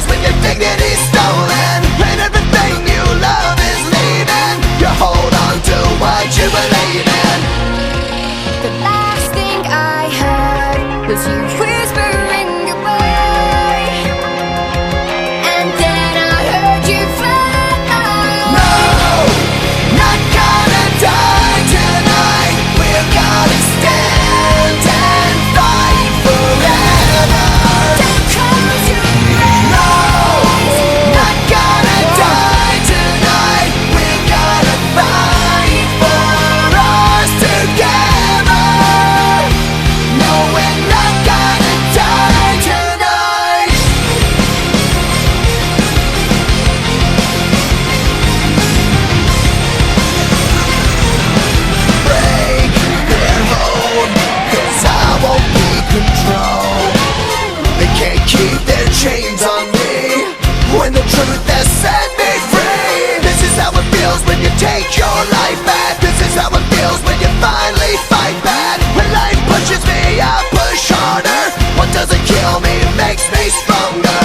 feels when your dignity's stolen and everything you love is leaving. You hold on to what you believe in. The last thing I heard was you whispering goodbye, and then I heard you fly. No, not gonna die tonight. We're gonna stand and fight forever. Don't close your No, eyes. not gonna die tonight. We're gonna fight for us together. No, we're not gonna die tonight. Break their hold, 'cause I won't be controlled. They can't keep their chains on me when the truth has set me free. This is how it feels when you take your life back. This is how it feels when you finally fight back. When life pushes me, I push harder. What doesn't kill me makes me stronger.